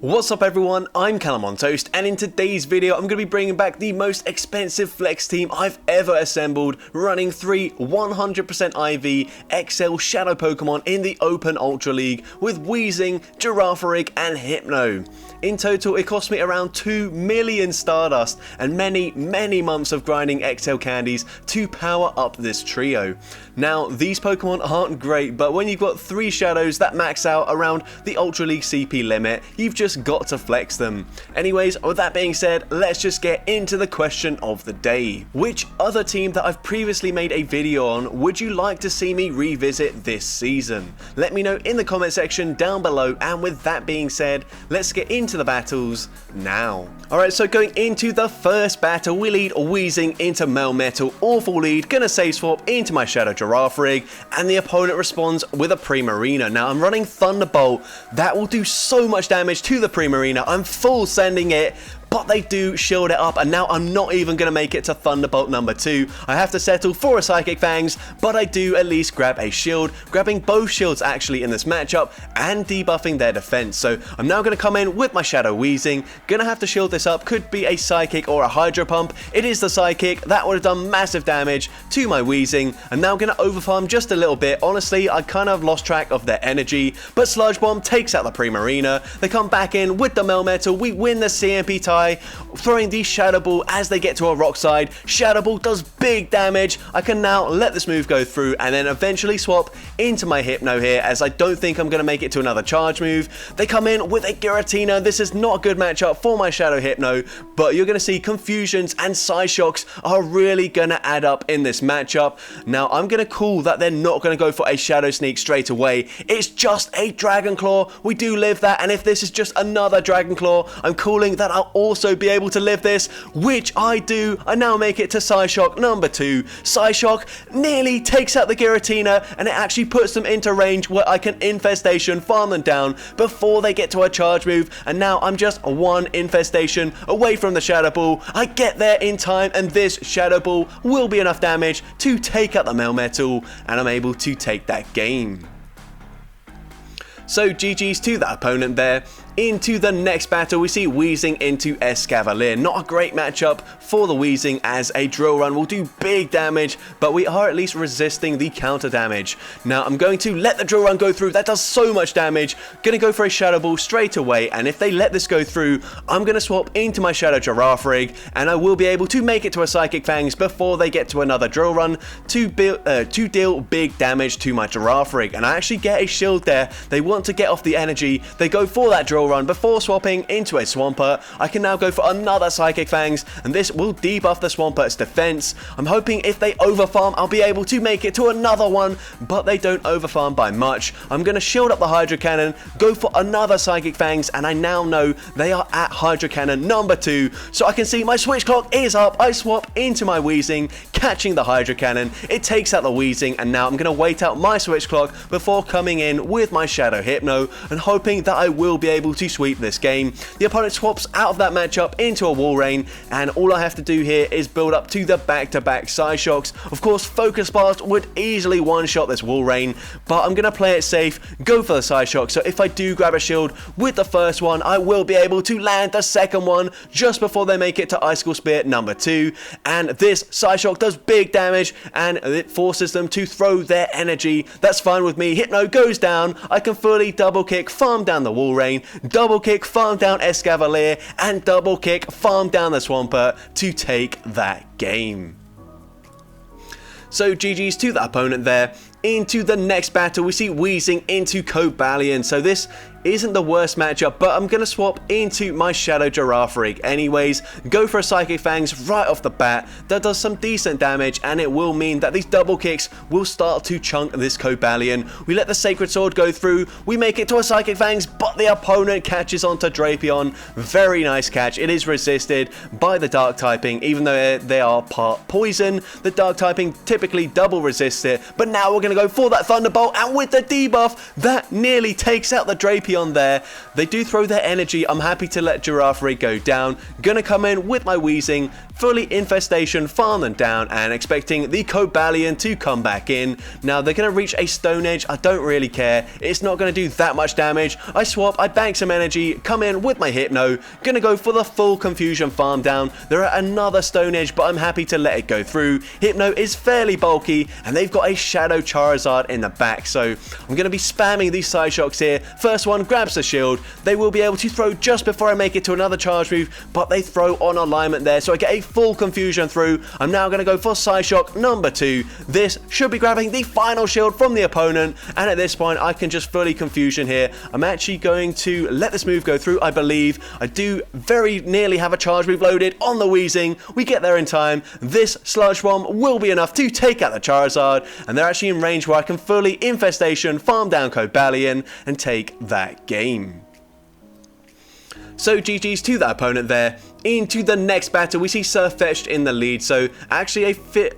What's up everyone, I'm CallumOnToast, and in today's video I'm going to be bringing back the most expensive flex team I've ever assembled, running 3 100% IV XL Shadow Pokemon in the Open Ultra League with Weezing, Girafarig and Hypno. In total it cost me around 2 million Stardust and many months of grinding XL candies to power up this trio. Now these Pokemon aren't great, but when you've got 3 shadows that max out around the Ultra League CP limit, you've just got to flex them. Anyways, with that being said, let's just get into the question of the day. Which other team that I've previously made a video on would you like to see me revisit this season? Let me know in the comment section down below, and with that being said, let's get into the battles now. Alright, so going into the first battle, we lead Weezing into Melmetal, awful lead, gonna save swap into my Shadow Girafarig, and the opponent responds with a Primarina. Now I'm running Thunderbolt, that will do so much damage to the Primarina, I'm full sending it, but they do shield it up, and now I'm not even going to make it to Thunderbolt number 2. I have to settle for a Psychic Fangs, but I do at least grab a shield, grabbing both shields actually in this matchup and debuffing their defense. So I'm now going to come in with my Shadow Weezing, going to have to shield this up, could be a Psychic or a Hydro Pump. It is the Psychic, that would have done massive damage to my Weezing. I'm now going to overfarm just a little bit. Honestly, I kind of lost track of their energy, but Sludge Bomb takes out the Primarina. They come back in with the Melmetal, we win the CMP tie, throwing the Shadow Ball as they get to a rock side. Shadow Ball does big damage. I can now let this move go through and then eventually swap into my Hypno here, as I don't think I'm going to make it to another charge move. They come in with a Giratina. This is not a good matchup for my Shadow Hypno, but you're going to see Confusions and Psyshocks are really going to add up in this matchup. Now I'm going to call that they're not going to go for a Shadow Sneak straight away. It's just a Dragon Claw. We do live that, and if this is just another Dragon Claw, I'm calling that I'll also be able to live this, which I do. I now make it to Psyshock number 2. Psyshock nearly takes out the Giratina, and it actually puts them into range where I can Infestation farm them down before they get to a charge move, and now I'm just one Infestation away from the Shadow Ball. I get there in time, and this Shadow Ball will be enough damage to take out the Melmetal, and I'm able to take that game. So GG's to that opponent there. Into the next battle, we see Weezing into Escavalier. Not a great matchup for the Weezing, as a Drill Run will do big damage, but we are at least resisting the counter damage. Now I'm going to let the Drill Run go through. That does so much damage. Gonna go for a Shadow Ball straight away, and if they let this go through, I'm gonna swap into my Shadow Girafarig, and I will be able to make it to a Psychic Fangs before they get to another Drill Run to deal big damage to my Girafarig. And I actually get a shield there. They want to get off the energy. They go for that Drill Run before swapping into a Swampert. I can now go for another Psychic Fangs, and this will debuff the Swampert's defense. I'm hoping if they overfarm, I'll be able to make it to another one, but they don't overfarm by much. I'm going to shield up the Hydro Cannon, go for another Psychic Fangs, and I now know they are at Hydro Cannon number 2, so I can see my switch clock is up. I swap into my Weezing, catching the Hydro Cannon. It takes out the Weezing, and now I'm going to wait out my switch clock before coming in with my Shadow Hypno and hoping that I will be able to sweep this game. The opponent swaps out of that matchup into a Wall Rain, and all I have to do here is build up to the back-to-back Psyshocks. Of course, Focus Blast would easily one-shot this Wall Rain, but I'm going to play it safe, go for the Psyshock, so if I do grab a shield with the first one, I will be able to land the second one just before they make it to Icicle Spear number 2, and this Psyshock does big damage, and it forces them to throw their energy. That's fine with me. Hypno goes down, I can fully double kick, farm down the Wall Rain, double kick, farm down Escavalier, and double kick, farm down the Swampert to take that game. So GG's to that opponent there. Into the next battle, we see Weezing into Cobalion. So this isn't the worst matchup, but I'm going to swap into my Shadow Girafarig anyways. Go for a Psychic Fangs right off the bat. That does some decent damage, and it will mean that these double kicks will start to chunk this Cobalion. We let the Sacred Sword go through. We make it to a Psychic Fangs, but the opponent catches onto Drapion. Very nice catch. It is resisted by the Dark typing, even though they are part poison. The Dark typing typically double resists it, but now we're going to go for that Thunderbolt, and with the debuff, that nearly takes out the Drapion. Sylveon there. They do throw their energy. I'm happy to let Girafarig go down. Gonna come in with my Weezing, fully Infestation, farm them down, and expecting the Cobalion to come back in. Now they're gonna reach a Stone Edge. I don't really care. It's not gonna do that much damage. I swap, I bank some energy, come in with my Hypno. Gonna go for the full Confusion farm down. They're at another Stone Edge, but I'm happy to let it go through. Hypno is fairly bulky, and they've got a Shadow Charizard in the back, so I'm gonna be spamming these side shocks here. First one grabs the shield. They will be able to throw just before I make it to another charge move, but they throw on alignment there, so I get a full Confusion through. I'm now going to go for side shock number 2. This should be grabbing the final shield from the opponent, and at this point I can just fully Confusion here. I'm actually going to let this move go through. I believe I do very nearly have a charge move loaded on the Weezing. We get there in time. This Sludge Bomb will be enough to take out the Charizard, and they're actually in range where I can fully Infestation, farm down Cobalion, and take that game. So GG's to that opponent there. Into the next battle, we see Sirfetch'd in the lead, so actually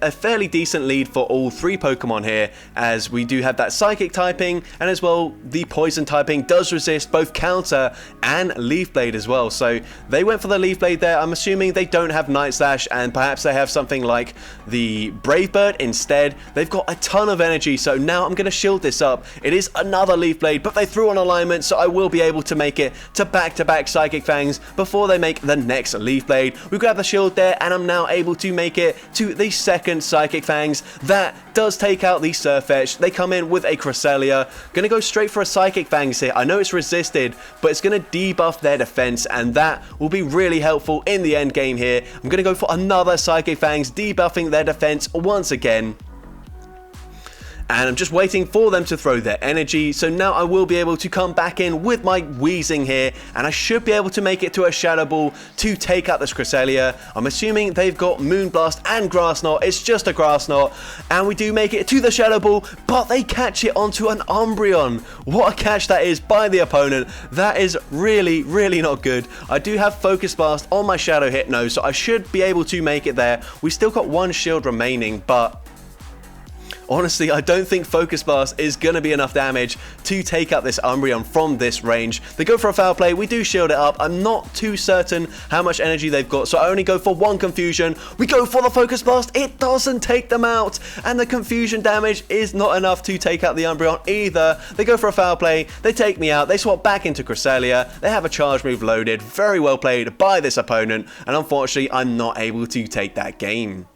a fairly decent lead for all 3 Pokemon here, as we do have that Psychic typing, and as well the Poison typing does resist both Counter and Leaf Blade as well, so they went for the Leaf Blade there. I'm assuming they don't have Night Slash, and perhaps they have something like the Brave Bird instead. They've got a ton of energy, so now I'm going to shield this up. It is another Leaf Blade, but they threw on alignment, so I will be able to make it to back-to-back Psychic Fangs before they make the next Leaf Blade. We grab the shield there, and I'm now able to make it to the second Psychic Fangs. That does take out the Sirfetch'd. They come in with a Cresselia. Gonna go straight for a Psychic Fangs here. I know it's resisted, but it's gonna debuff their defense, and that will be really helpful in the end game here. I'm gonna go for another Psychic Fangs, debuffing their defense once again. And I'm just waiting for them to throw their energy, so now I will be able to come back in with my Weezing here, and I should be able to make it to a Shadow Ball to take out this Cresselia. I'm assuming they've got Moonblast and Grass Knot. It's just a Grass Knot, and we do make it to the Shadow Ball, but they catch it onto an Umbreon. What a catch that is by the opponent. That is really, really not good. I do have Focus Blast on my Shadow Hypno, so I should be able to make it there. We still got 1 shield remaining, but honestly, I don't think Focus Blast is going to be enough damage to take out this Umbreon from this range. They go for a Foul Play. We do shield it up. I'm not too certain how much energy they've got, so I only go for 1 Confusion. We go for the Focus Blast. It doesn't take them out, and the Confusion damage is not enough to take out the Umbreon either. They go for a Foul Play. They take me out. They swap back into Cresselia. They have a charge move loaded. Very well played by this opponent, and unfortunately, I'm not able to take that game.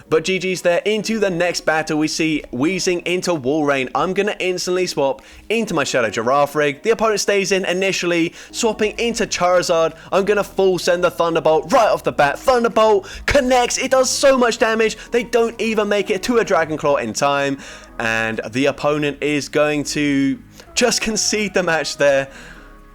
But GG's there. Into the next battle, we see Weezing into Walrein. I'm going to instantly swap into my Shadow Girafarig. The opponent stays in initially, swapping into Charizard. I'm going to full send the Thunderbolt right off the bat. Thunderbolt connects. It does so much damage. They don't even make it to a Dragon Claw in time. And the opponent is going to just concede the match there.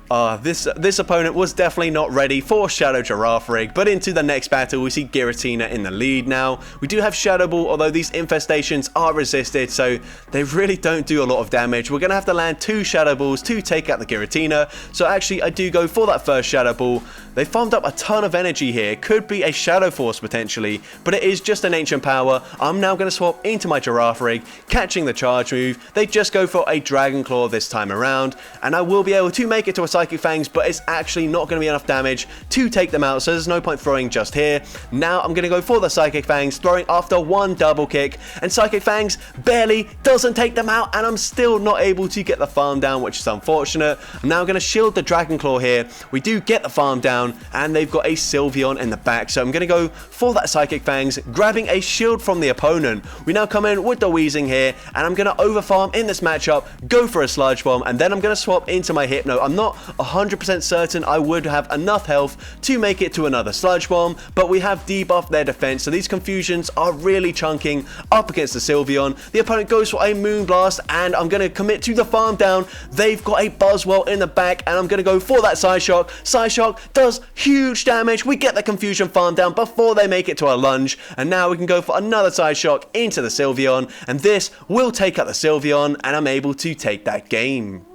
This opponent was definitely not ready for Shadow Girafarig, but into the next battle we see Giratina in the lead now. We do have Shadow Ball, although these infestations are resisted, so they really don't do a lot of damage. We're going to have to land 2 Shadow Balls to take out the Giratina, so actually I do go for that first Shadow Ball. They farmed up a ton of energy here. Could be a Shadow Force potentially, but it is just an Ancient Power. I'm now going to swap into my Girafarig, catching the charge move. They just go for a Dragon Claw this time around, and I will be able to make it to a Psychic Fangs, but it's actually not going to be enough damage to take them out, so there's no point throwing just here. Now I'm going to go for the Psychic Fangs, throwing after 1 double kick, and Psychic Fangs barely doesn't take them out, and I'm still not able to get the farm down, which is unfortunate. I'm now going to shield the Dragon Claw here. We do get the farm down, and they've got a Sylveon in the back, so I'm going to go for that Psychic Fangs, grabbing a shield from the opponent. We now come in with the Weezing here, and I'm going to overfarm in this matchup, go for a Sludge Bomb, and then I'm going to swap into my Hypno. I'm not 100% certain I would have enough health to make it to another Sludge Bomb, but we have debuffed their defense, so these Confusions are really chunking up against the Sylveon. The opponent goes for a Moonblast, and I'm going to commit to the farm down. They've got a Buzzwell in the back, and I'm going to go for that Side Shock. Side Shock does huge damage. We get the Confusion farm down before they make it to a lunge, and now we can go for another Side Shock into the Sylveon, and this will take out the Sylveon, and I'm able to take that game.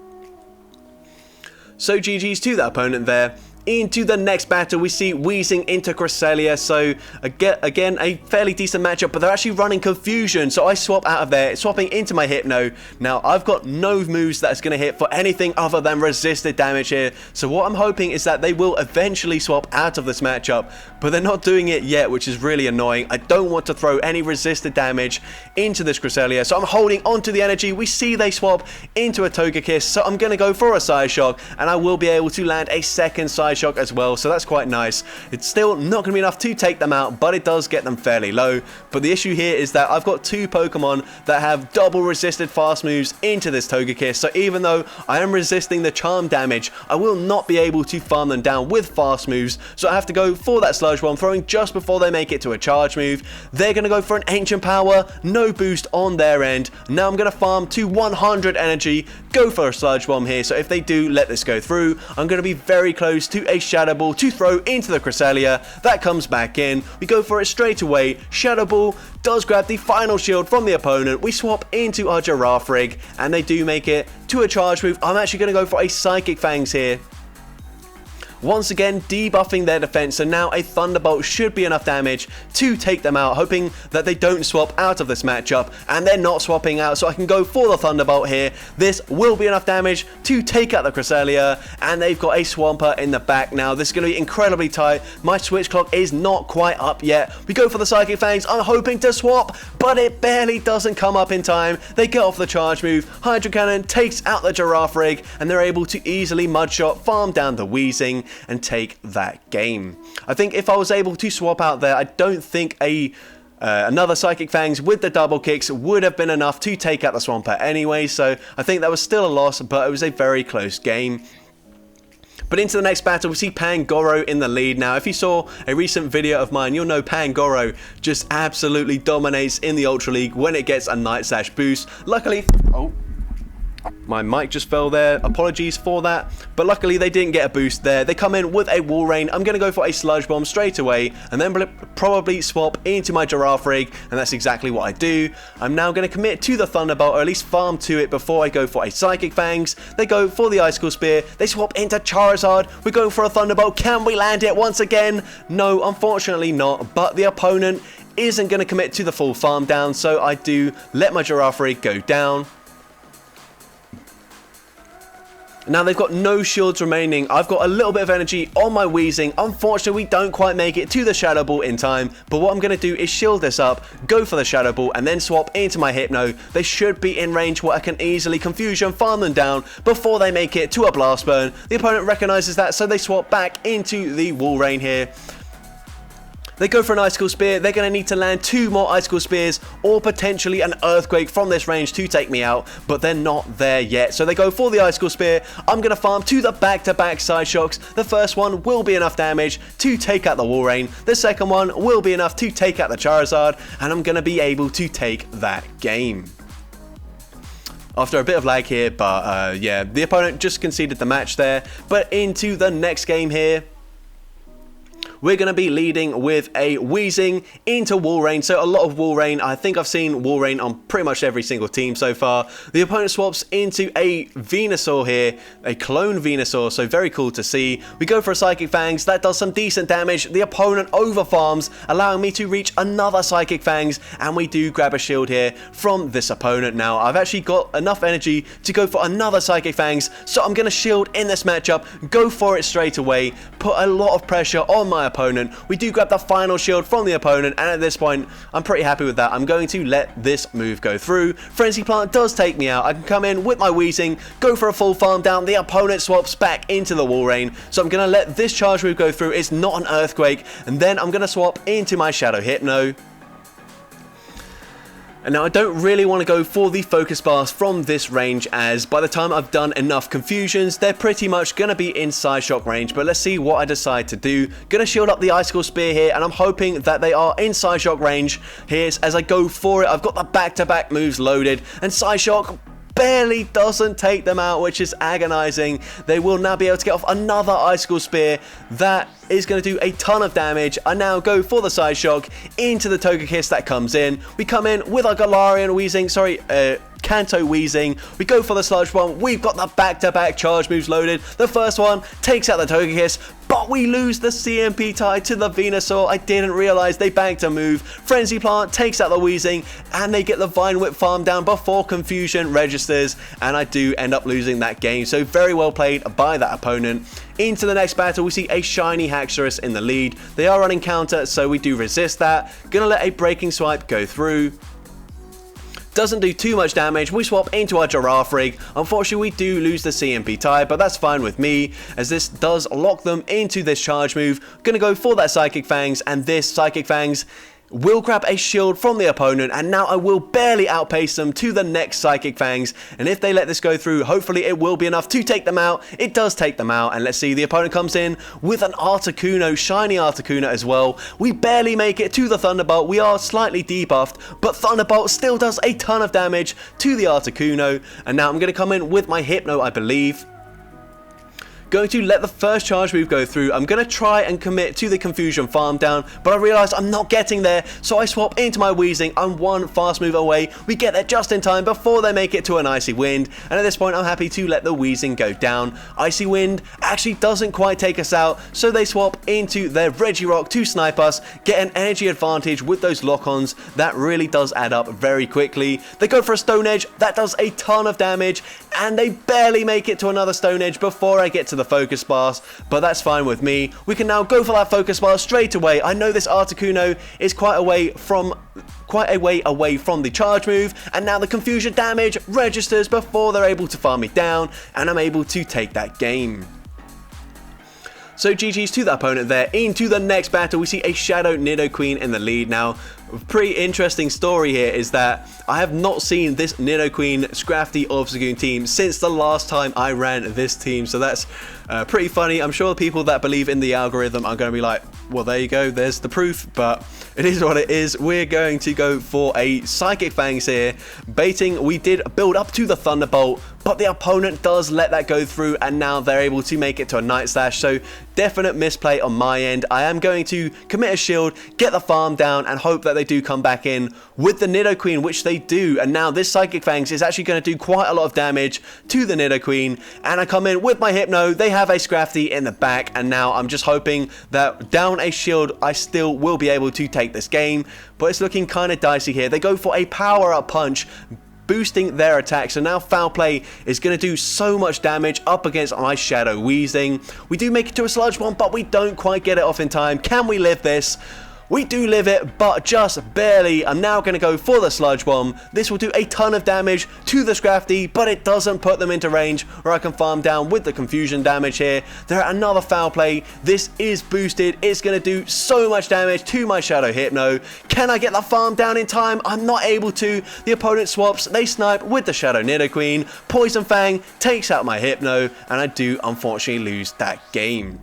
So GG's to that opponent there. Into the next battle, we see Weezing into Cresselia, so again, a fairly decent matchup, but they're actually running Confusion, so I swap out of there, swapping into my Hypno. Now, I've got no moves that's going to hit for anything other than resisted damage here, so what I'm hoping is that they will eventually swap out of this matchup, but they're not doing it yet, which is really annoying. I don't want to throw any resisted damage into this Cresselia, so I'm holding onto the energy. We see they swap into a Togekiss, so I'm going to go for a Side Shock, and I will be able to land a second Side Shock as well, so that's quite nice. It's still not going to be enough to take them out, but it does get them fairly low. But the issue here is that I've got two Pokemon that have double resisted fast moves into this Togekiss, so even though I am resisting the charm damage, I will not be able to farm them down with fast moves, so I have to go for that Sludge Bomb, throwing just before they make it to a charge move. They're going to go for an Ancient Power, no boost on their end. Now I'm going to farm to 100 energy, go for a Sludge Bomb here, so if they do let this go through, I'm going to be very close to a Shadow Ball to throw into the Cresselia. That comes back in. We go for it straight away. Shadow Ball does grab the final shield from the opponent. We swap into our Girafarig, and they do make it to a charge move. I'm actually going to go for a Psychic Fangs here. Once again, debuffing their defense, so now a Thunderbolt should be enough damage to take them out, hoping that they don't swap out of this matchup, and they're not swapping out, so I can go for the Thunderbolt here. This will be enough damage to take out the Cresselia, and they've got a Swampert in the back now. This is going to be incredibly tight. My switch clock is not quite up yet. We go for the Psychic Fangs. I'm hoping to swap, but it barely doesn't come up in time. They get off the charge move. Hydro Cannon takes out the Girafarig, and they're able to easily Mudshot, farm down the Weezing, and take that game. I think if I was able to swap out there, I don't think another Psychic Fangs with the double kicks would have been enough to take out the Swampert anyway, so I think that was still a loss, but it was a very close game. But into the next battle, we see Pangoro in the lead. Now, if you saw a recent video of mine, you'll know Pangoro just absolutely dominates in the Ultra League when it gets a Night Slash boost. Luckily, my mic just fell there, apologies for that, but luckily they didn't get a boost there. They come in with a Wall Rain. I'm going to go for a Sludge Bomb straight away, and then probably swap into my Girafarig, and that's exactly what I do. I'm now going to commit to the Thunderbolt, or at least farm to it before I go for a Psychic Fangs. They go for the Icicle Spear, they swap into Charizard, we go for a Thunderbolt. Can we land it once again? No, unfortunately not, but the opponent isn't going to commit to the full farm down, so I do let my Girafarig go down. Now they've got no shields remaining. I've got a little bit of energy on my Weezing. Unfortunately, we don't quite make it to the Shadow Ball in time, but what I'm going to do is shield this up, go for the Shadow Ball, and then swap into my Hypno. They should be in range where I can easily Confusion, farm them down before they make it to a Blast Burn. The opponent recognizes that, so they swap back into the Wall Rain here. They go for an Icicle Spear. They're going to need to land 2 more Icicle Spears or potentially an Earthquake from this range to take me out, but they're not there yet. So they go for the Icicle Spear. I'm going to farm to the back-to-back Side Shocks. The first one will be enough damage to take out the Wall Rain. The second one will be enough to take out the Charizard, and I'm going to be able to take that game. After a bit of lag here, but yeah, the opponent just conceded the match there. But into the next game here, we're going to be leading with a Weezing into Wall Rain. So a lot of Wall Rain. I think I've seen Wall Rain on pretty much every single team so far. The opponent swaps into a Venusaur here, a clone Venusaur, so very cool to see. We go for a Psychic Fangs. That does some decent damage. The opponent over farms, allowing me to reach another Psychic Fangs, and we do grab a shield here from this opponent. Now, I've actually got enough energy to go for another Psychic Fangs, so I'm going to shield in this matchup, go for it straight away, put a lot of pressure on my opponent. We do grab the final shield from the opponent, and at this point, I'm pretty happy with that. I'm going to let this move go through. Frenzy Plant does take me out. I can come in with my Weezing, go for a full farm down. The opponent swaps back into the Wall Rain, so I'm going to let this charge move go through. It's not an Earthquake, and then I'm going to swap into my Shadow Hypno. And now I don't really want to go for the Focus Blast from this range, as by the time I've done enough Confusions, they're pretty much going to be in Side Shock range. But let's see what I decide to do. Going to shield up the Icicle Spear here, and I'm hoping that they are in Side Shock range here as I go for it. I've got the back-to-back moves loaded, and Side Shock barely doesn't take them out, which is agonizing. They will now be able to get off another Icicle Spear. That is going to do a ton of damage. I now go for the Side Shock into the Togekiss that comes in. We come in with our Kanto Weezing. We go for the Sludge Bomb. We've got the back-to-back charge moves loaded. The first one takes out the Togekiss, but we lose the CMP tie to the Venusaur. I didn't realize they banked a move. Frenzy Plant takes out the Weezing, and they get the Vine Whip farm down before Confusion registers, and I do end up losing that game. So very well played by that opponent. Into the next battle, we see a shiny Haxorus in the lead. They are running counter, so we do resist that. Gonna let a Breaking Swipe go through. Doesn't do too much damage. We swap into our Girafarig. Unfortunately, we do lose the CMP tie, but that's fine with me, as this does lock them into this charge move. Gonna go for that Psychic Fangs, and this Psychic Fangs will grab a shield from the opponent, and now I will barely outpace them to the next Psychic Fangs, and if they let this go through, hopefully it will be enough to take them out. It does take them out, and let's see, the opponent comes in with an Articuno, shiny Articuno as well. We barely make it to the Thunderbolt. We are slightly debuffed, but Thunderbolt still does a ton of damage to the Articuno, and now I'm going to come in with my Hypno, I believe. Going to let the first charge move go through. I'm going to try and commit to the Confusion farm down, but I realize I'm not getting there, so I swap into my Weezing. I'm one fast move away. We get there just in time before they make it to an Icy Wind, and at this point I'm happy to let the Weezing go down. Icy Wind actually doesn't quite take us out, so they swap into their Regirock to snipe us, get an energy advantage with those lock-ons. That really does add up very quickly. They go for a Stone Edge. That does a ton of damage, and they barely make it to another Stone Edge before I get to the Focus Blast, but that's fine with me. We can now go for that Focus Blast straight away. I know this Articuno is quite a way away from the charge move, and now the Confusion damage registers before they're able to farm me down, and I'm able to take that game. So GG's to that opponent there. Into the next battle, we see a Shadow Nidoqueen in the lead. Now, pretty interesting story here is that I have not seen this Nidoqueen Scrafty Obstagoon team since the last time I ran this team, so that's pretty funny. I'm sure the people that believe in the algorithm are going to be like, well, there you go, there's the proof, but it is what it is. We're going to go for a Psychic Fangs here. Baiting, we did build up to the Thunderbolt, but the opponent does let that go through, and now they're able to make it to a Night Slash, so definite misplay on my end. I am going to commit a shield, get the farm down, and hope that they do come back in with the Nidoqueen, which they do, and now this Psychic Fangs is actually going to do quite a lot of damage to the Nidoqueen, and I come in with my Hypno. They have a Scrafty in the back, and now I'm just hoping that down a shield I still will be able to take this game, but it's looking kind of dicey here. They go for a Power Up Punch, boosting their attack, so now Foul Play is going to do so much damage up against my Shadow Weezing. We do make it to a Sludge Bomb, but we don't quite get it off in time. Can we live this? We do live it, but just barely. I'm now going to go for the Sludge Bomb. This will do a ton of damage to the Scrafty, but it doesn't put them into range where I can farm down with the Confusion damage here. There another Foul Play. This is boosted. It's going to do so much damage to my Shadow Hypno. Can I get the farm down in time? I'm not able to. The opponent swaps. They snipe with the Shadow Nidoqueen. Poison Fang takes out my Hypno, and I do unfortunately lose that game.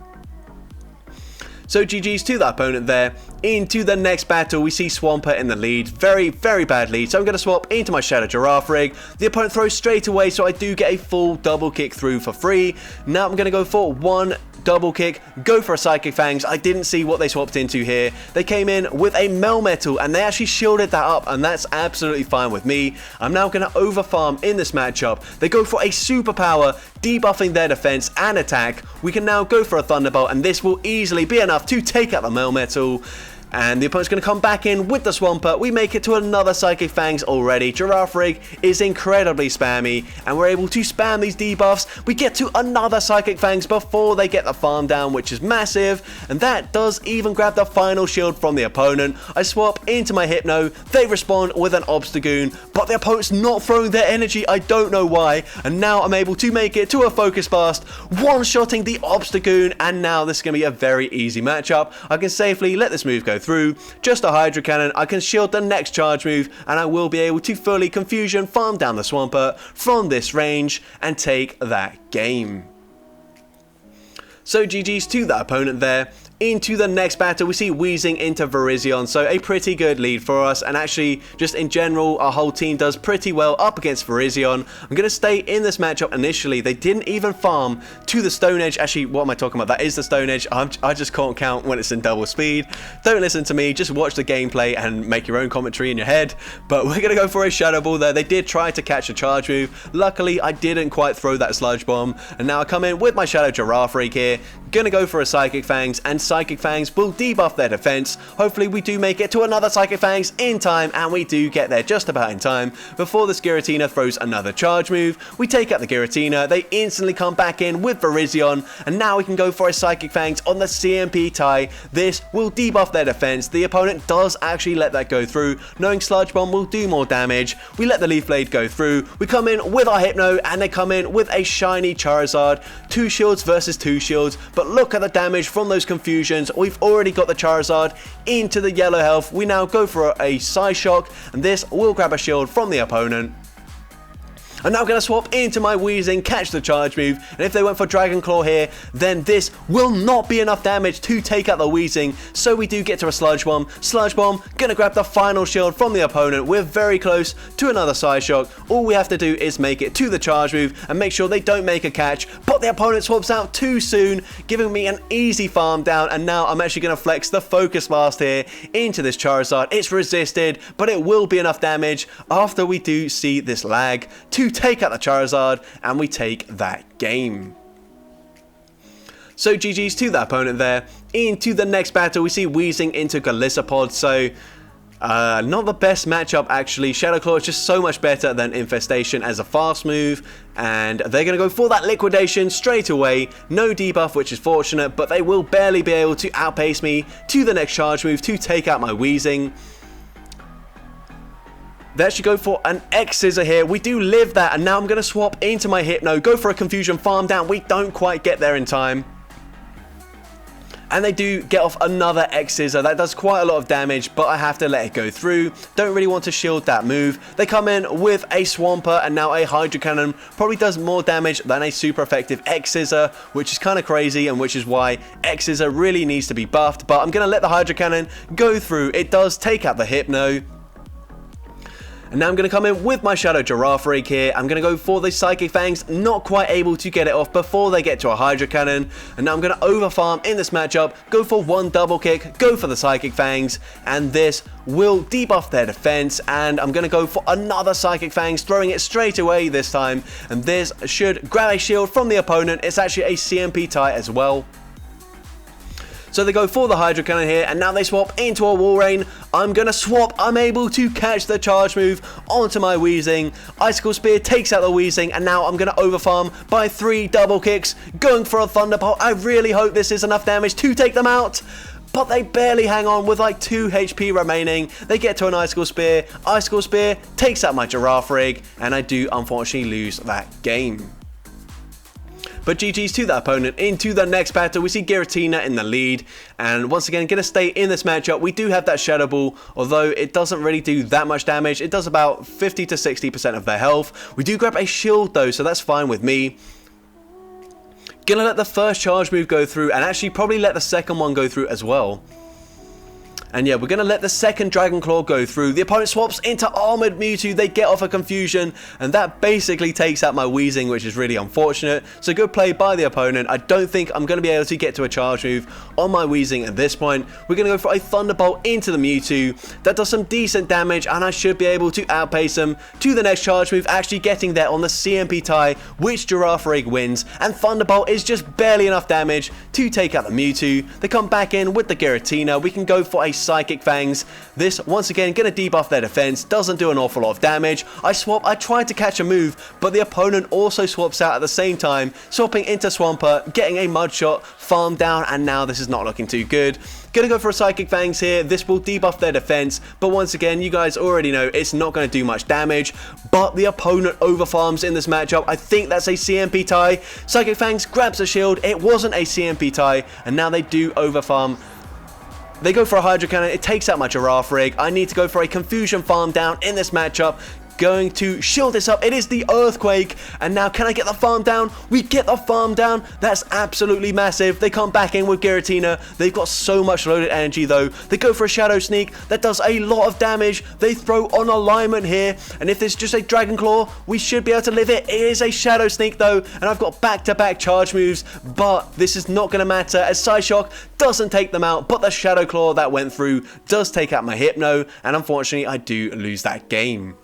So GG's to that opponent there. Into the next battle, we see Swampert in the lead. Very, very bad lead. So I'm going to swap into my Shadow Girafarig. The opponent throws straight away, so I do get a full double kick through for free. Now I'm going to go for one double kick, go for a Psychic Fangs. I didn't see what they swapped into here. They came in with a Melmetal, and they actually shielded that up, and that's absolutely fine with me. I'm now going to overfarm in this matchup. They go for a Superpower, debuffing their defense and attack. We can now go for a Thunderbolt, and this will easily be enough to take out the Melmetal. And the opponent's going to come back in with the Swampert. We make it to another Psychic Fangs already. Girafarig is incredibly spammy, and we're able to spam these debuffs. We get to another Psychic Fangs before they get the farm down, which is massive. And that does even grab the final shield from the opponent. I swap into my Hypno. They respond with an Obstagoon, but the opponent's not throwing their energy. I don't know why. And now I'm able to make it to a Focus Blast, one-shotting the Obstagoon. And now this is going to be a very easy matchup. I can safely let this move go through. Just a Hydro Cannon, I can shield the next charge move, and I will be able to fully Confusion farm down the Swampert from this range and take that game. So GG's to that opponent there. into the next battle, we see Weezing into Virizion, so a pretty good lead for us, and actually, just in general, our whole team does pretty well up against Virizion. I'm going to stay in this matchup initially. They didn't even farm to the Stone Edge. Actually, what am I talking about? That is the Stone Edge. I just can't count when it's in double speed. Don't listen to me, just watch the gameplay and make your own commentary in your head. But we're going to go for a Shadow Ball there. They did try to catch a charge move. Luckily, I didn't quite throw that Sludge Bomb, and now I come in with my Shadow Girafarig here. Gonna go for a Psychic Fangs, and Psychic Fangs will debuff their defense. Hopefully we do make it to another Psychic Fangs in time, and we do get there just about in time before this Giratina throws another charge move. We take out the Giratina, they instantly come back in with Virizion, and now we can go for a Psychic Fangs on the CMP tie. This will debuff their defense. The opponent does actually let that go through, knowing Sludge Bomb will do more damage. We let the Leaf Blade go through, we come in with our Hypno, and they come in with a shiny Charizard. 2 shields versus 2 shields, but look at the damage from those confusions. We've already got the Charizard into the yellow health. We now go for a Psyshock, and this will grab a shield from the opponent. I'm now going to swap into my Weezing, catch the charge move, and if they went for Dragon Claw here, then this will not be enough damage to take out the Weezing, so we do get to a Sludge Bomb. Sludge Bomb, going to grab the final shield from the opponent. We're very close to another Psyshock. All we have to do is make it to the charge move and make sure they don't make a catch, but the opponent swaps out too soon, giving me an easy farm down, and now I'm actually going to flex the Focus Blast here into this Charizard. It's resisted, but it will be enough damage after we do see this lag to take out the Charizard, and we take that game. So GG's to that opponent there. Into the next battle, we see Weezing into Golisopod, so not the best matchup actually. Shadow Claw is just so much better than Infestation as a fast move, and they're going to go for that Liquidation straight away. No debuff, which is fortunate, but they will barely be able to outpace me to the next charge move to take out my Weezing. They actually go for an X-Scissor here. We do live that, and now I'm going to swap into my Hypno, go for a Confusion farm down. We don't quite get there in time. And they do get off another X-Scissor. That does quite a lot of damage, but I have to let it go through. Don't really want to shield that move. They come in with a Swampert, and now a Hydro Cannon probably does more damage than a super effective X-Scissor, which is kind of crazy, and which is why X-Scissor really needs to be buffed. But I'm going to let the Hydro Cannon go through. It does take out the Hypno. And now I'm going to come in with my Shadow Girafarig here. I'm going to go for the Psychic Fangs, not quite able to get it off before they get to a Hydro Cannon. And now I'm going to overfarm in this matchup, go for one double kick, go for the Psychic Fangs, and this will debuff their defense. And I'm going to go for another Psychic Fangs, throwing it straight away this time. And this should grab a shield from the opponent. It's actually a CMP tie as well. So they go for the Hydro Cannon here, and now they swap into a Walrein. I'm going to swap. I'm able to catch the charge move onto my Weezing. Icicle Spear takes out the Weezing, and now I'm going to overfarm by 3 double kicks, going for a Thunderbolt. I really hope this is enough damage to take them out. But they barely hang on with like 2 HP remaining. They get to an Icicle Spear. Icicle Spear takes out my Girafarig, and I do unfortunately lose that game. But GG's to that opponent. Into the next battle, we see Giratina in the lead. And once again, going to stay in this matchup. We do have that Shadow Ball, although it doesn't really do that much damage. It does about 50 to 60% of their health. We do grab a shield though, so that's fine with me. Gonna let the first charge move go through, and actually probably let the second one go through as well. And yeah, we're going to let the second Dragon Claw go through. The opponent swaps into Armored Mewtwo. They get off a Confusion, and that basically takes out my Weezing, which is really unfortunate. So good play by the opponent. I don't think I'm going to be able to get to a charge move on my Weezing at this point. We're going to go for a Thunderbolt into the Mewtwo. That does some decent damage, and I should be able to outpace them to the next charge move, actually getting there on the CMP tie, which Girafarig wins. And Thunderbolt is just barely enough damage to take out the Mewtwo. They come back in with the Giratina. We can go for a Psychic Fangs. This, once again, going to debuff their defense. Doesn't do an awful lot of damage. I tried to catch a move, but the opponent also swaps out at the same time, swapping into Swampert, getting a Mud Shot, farm down, and now this is not looking too good. Gonna go for a Psychic Fangs here. This will debuff their defense, but once again, you guys already know it's not going to do much damage, but the opponent overfarms in this matchup. I think that's a CMP tie. Psychic Fangs grabs a shield. It wasn't a CMP tie, and now they do overfarm. They go for a Hydro Cannon. It takes out my Girafarig. I need to go for a Confusion farm down in this matchup. going to shield this up. It is the earthquake, and now can I get the farm down? We get the farm down. That's absolutely massive. They come back in with Giratina. They've got so much loaded energy though. They go for a shadow sneak that does a lot of damage. They throw on alignment here, and if it's just a dragon claw, we should be able to live it. It is a shadow sneak though, and I've got back-to-back charge moves, but this is not going to matter as Psyshock doesn't take them out, but the shadow claw that went through does take out my Hypno, and unfortunately I do lose that game.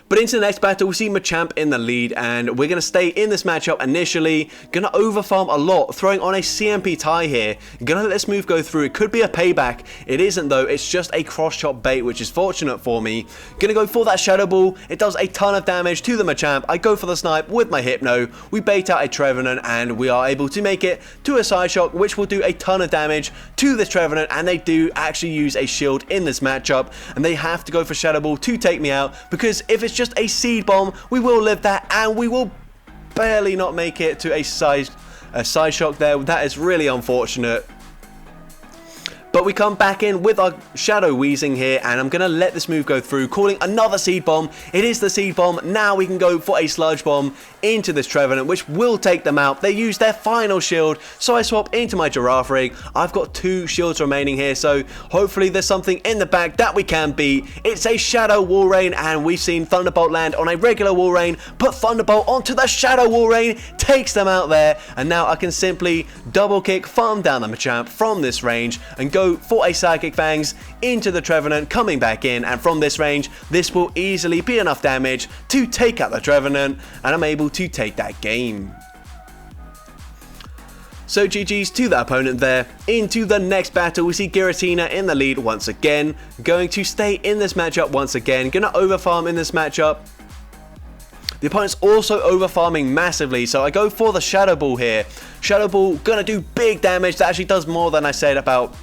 But into the next battle, we see Machamp in the lead, and we're going to stay in this matchup initially. Going to overfarm a lot, throwing on a CMP tie here. Going to let this move go through. It could be a payback. It isn't though. It's just a cross-chop bait, which is fortunate for me. Going to go for that Shadow Ball. It does a ton of damage to the Machamp. I go for the snipe with my Hypno. We bait out a Trevenant, and we are able to make it to a Psyshock, which will do a ton of damage to this Trevenant, and they do actually use a shield in this matchup, and they have to go for Shadow Ball to take me out, because if it's just a seed bomb, we will live that, and we will barely not make it to a Psyshock there. That is really unfortunate. But we come back in with our Shadow Weezing here, and I'm going to let this move go through, calling another Seed Bomb. It is the Seed Bomb. Now we can go for a Sludge Bomb into this Trevenant, which will take them out. They use their final shield, so I swap into my Girafarig. I've got 2 shields remaining here, so hopefully there's something in the back that we can beat. It's a Shadow Wall Rain, and we've seen Thunderbolt land on a regular Wall Rain, put Thunderbolt onto the Shadow Wall Rain, takes them out there, and now I can simply double kick, farm down the Machamp from this range, and go for a Psychic Fangs into the Trevenant, coming back in, and from this range this will easily be enough damage to take out the Trevenant, and I'm able to take that game. So GG's to that opponent there. Into the next battle, we see Giratina in the lead once again, going to stay in this matchup once again, gonna overfarm in this matchup. The opponent's also overfarming massively, so I go for the Shadow Ball here. Shadow Ball gonna do big damage. That actually does more than I said, about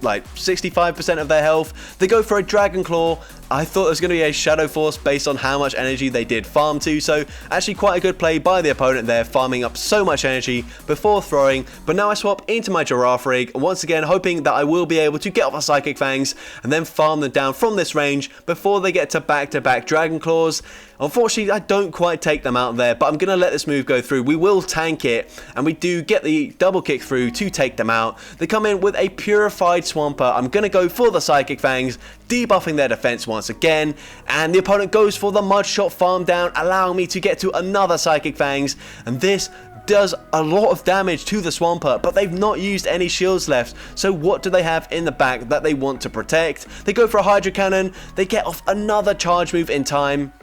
like 65% of their health. They go for a Dragon Claw. I thought it was going to be a Shadow Force based on how much energy they did farm to, so actually quite a good play by the opponent there, farming up so much energy before throwing. But now I swap into my Girafarig, once again hoping that I will be able to get off a Psychic Fangs and then farm them down from this range before they get to back-to-back Dragon Claws. Unfortunately, I don't quite take them out there, but I'm going to let this move go through. We will tank it, and we do get the double kick through to take them out. They come in with a Purified Swampert. I'm going to go for the Psychic Fangs, debuffing their defense once again, and the opponent goes for the Mud Shot farm down, allowing me to get to another Psychic Fangs, and this does a lot of damage to the Swampert, but they've not used any shields left, so what do they have in the back that they want to protect? They go for a Hydro Cannon. They get off another charge move in time.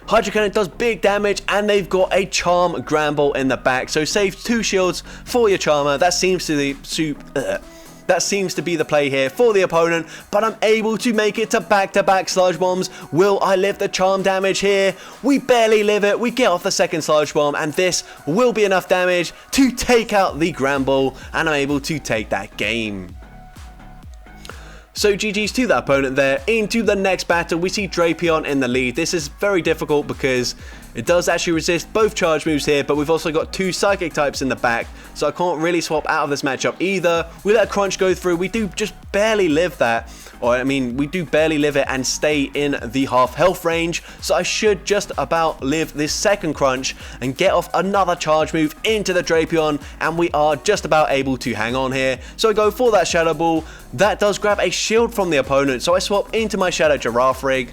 Hydro Cannon does big damage, and they've got a Charm Gramble in the back, so save 2 shields for your Charmer. That seems to be the play here for the opponent, but I'm able to make it to back-to-back Sludge Bombs. Will I live the charm damage here? We barely live it. We get off the second Sludge Bomb, and this will be enough damage to take out the Gramble, and I'm able to take that game. So GG's to that opponent there. Into the next battle, we see Drapion in the lead. This is very difficult because it does actually resist both charge moves here, but we've also got 2 psychic types in the back, so I can't really swap out of this matchup either. We let a crunch go through. We do just barely live that, or I mean, we do barely live it and stay in the half health range, so I should just about live this second crunch and get off another charge move into the Drapion, and we are just about able to hang on here. So I go for that Shadow Ball. That does grab a shield from the opponent, so I swap into my Shadow Girafarig.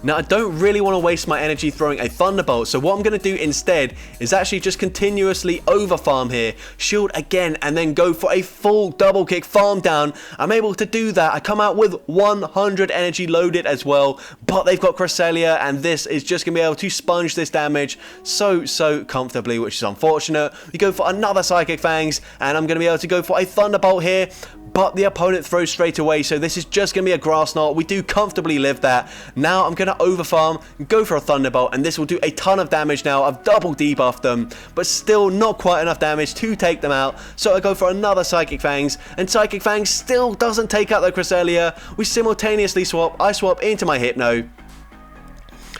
Now, I don't really want to waste my energy throwing a Thunderbolt, so what I'm going to do instead is actually just continuously overfarm here, shield again, and then go for a full double kick farm down. I'm able to do that. I come out with 100 energy loaded as well, but they've got Cresselia, and this is just going to be able to sponge this damage so comfortably, which is unfortunate. We go for another Psychic Fangs, and I'm going to be able to go for a Thunderbolt here, but the opponent throws straight away, so this is just going to be a Grass Knot. We do comfortably live that. Now I'm going to overfarm, go for a Thunderbolt, and this will do a ton of damage now. I've double debuffed them, but still not quite enough damage to take them out, so I go for another Psychic Fangs, and Psychic Fangs still doesn't take out the Cresselia. We simultaneously swap. I swap into my Hypno.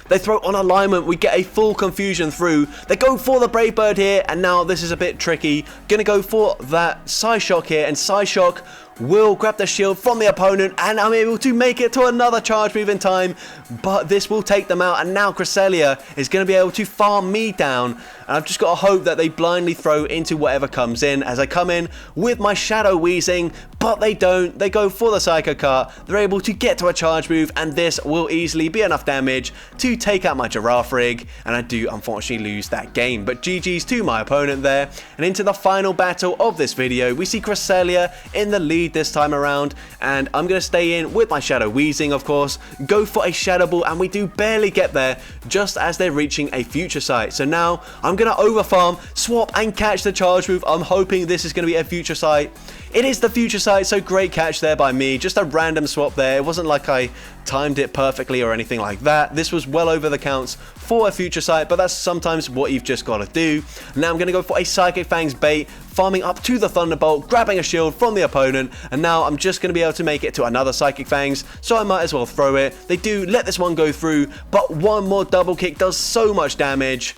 They throw on alignment. We get a full confusion through. They go for the Brave Bird here, and now this is a bit tricky. Gonna go for that Psyshock here, and Psyshock will grab the shield from the opponent, and I'm able to make it to another charge move in time, but this will take them out, and now Cresselia is going to be able to farm me down, and I've just got to hope that they blindly throw into whatever comes in as I come in with my Shadow Weezing, but they don't. They go for the Psycho Cut. They're able to get to a charge move, and this will easily be enough damage to take out my Girafarig, and I do unfortunately lose that game. But GG's to my opponent there, and into the final battle of this video, we see Cresselia in the lead this time around, and I'm going to stay in with my Shadow Weezing, of course, go for a Shadow Ball, and we do barely get there just as they're reaching a Future Sight. So now I'm going to overfarm, swap, and catch the charge move. I'm hoping this is going to be a Future Sight. It is the Future Sight, so great catch there by me. Just a random swap there. It wasn't like I timed it perfectly or anything like that. This was well over the counts for a Future Sight, but that's sometimes what you've just got to do. Now I'm going to go for a Psychic Fangs bait, farming up to the Thunderbolt, grabbing a shield from the opponent, and now I'm just going to be able to make it to another Psychic Fangs, so I might as well throw it. They do let this one go through, but one more double kick does so much damage.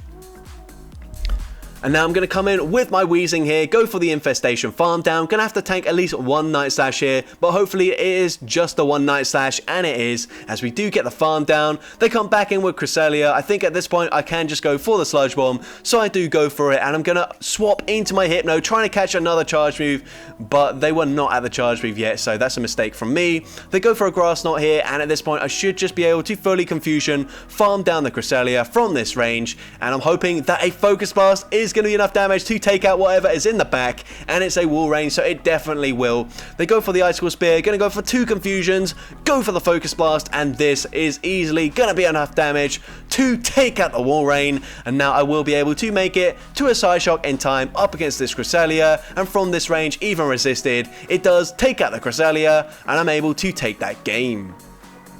And now I'm going to come in with my Weezing here, go for the Infestation farm down. Going to have to tank at least one Night Slash here, but hopefully it is just the one Night Slash, and it is, as we do get the farm down. They come back in with Cresselia. I think at this point I can just go for the Sludge Bomb, so I do go for it, and I'm going to swap into my Hypno, trying to catch another charge move, but they were not at the charge move yet, so that's a mistake from me. They go for a Grass Knot here, and at this point I should just be able to fully Confusion, farm down the Cresselia from this range, and I'm hoping that a Focus Blast is going to be enough damage to take out whatever is in the back, and it's a wall range, so it definitely will. They go for the Icicle Spear, going to go for 2 Confusions, go for the Focus Blast, and this is easily going to be enough damage to take out the wall rain, and now I will be able to make it to a Side Shock in time up against this Cresselia, and from this range, even resisted, it does take out the Cresselia, and I'm able to take that game.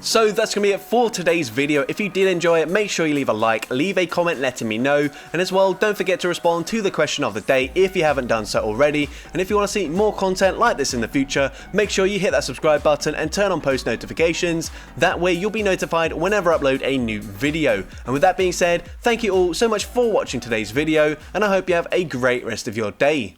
So that's going to be it for today's video. If you did enjoy it, make sure you leave a like, leave a comment letting me know, and as well, don't forget to respond to the question of the day if you haven't done so already. And if you want to see more content like this in the future, make sure you hit that subscribe button and turn on post notifications. That way you'll be notified whenever I upload a new video. And with that being said, thank you all so much for watching today's video, and I hope you have a great rest of your day.